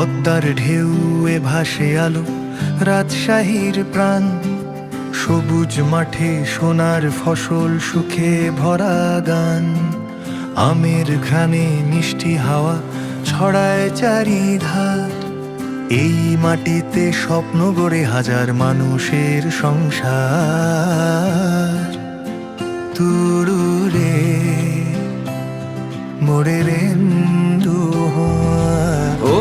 পদ্মার ঢেউয়ে ভাসে আলো রাজশাহীর প্রাণ। সবুজ মাঠে সোনার ফসল, সুখে ভরা গান। আমের ঘ্রাণে মিষ্টি হাওয়া ছড়ায় চারিধার। এই মাটিতে স্বপ্ন গড়ে হাজার মানুষের সংসার। তুরুরে মোরে ও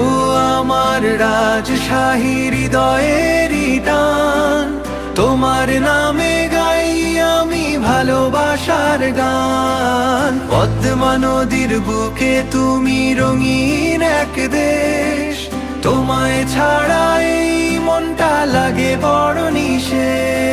আমার রাজশাহী হৃদয়ের টান। তোমার নামে গাই আমি ভালোবাসার গান। পদ্মা নদীর বুকে তুমি রঙিন এক দেশ। তোমায় ছাড়া এই মনটা লাগে বড় নিশেষ।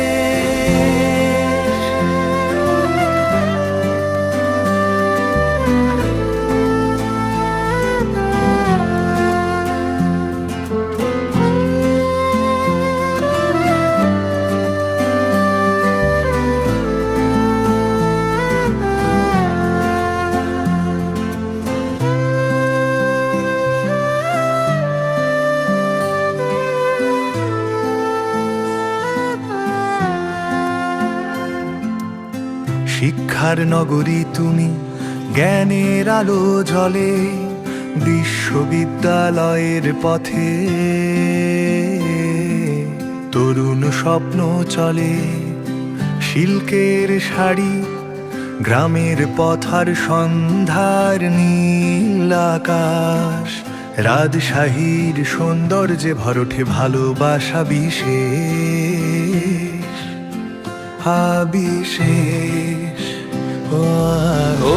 শিক্ষার নগরী তুমি, জ্ঞানের আলো জ্বলে বিশ্ববিদ্যালয়ের পথে। তরুণ স্বপ্ন চলে সিল্কের শাড়ি, গ্রামের পথার সন্ধ্যার নীল আকাশ। রাজশাহীর সৌন্দর্যে ভরঠে ভালোবাসা বিশেষ, বিশেষ। ও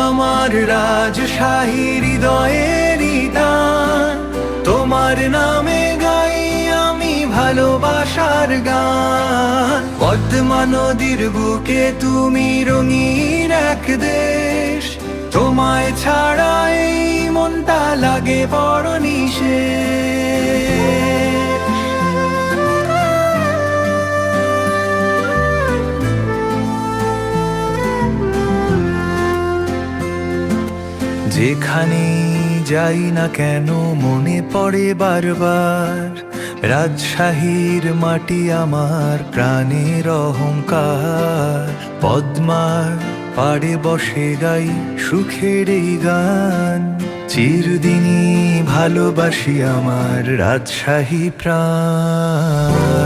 আমার রাজশাহী হৃদয়ের টান। তোমার নামে গাই আমি ভালোবাসার গান। পদ্মা নদীর বুকে তুমি রঙিন এক দেশ। তোমায় ছাড়া এই মনটা লাগে বড় নিশেষ। যেখানে যাই না কেন মনে পড়ে বারবার রাজশাহীর মাটি আমার প্রাণের অহংকার। পদ্মার পাড়ে বসে গাই সুখের এই গান। চিরদিনই ভালোবাসি আমার রাজশাহী প্রাণ।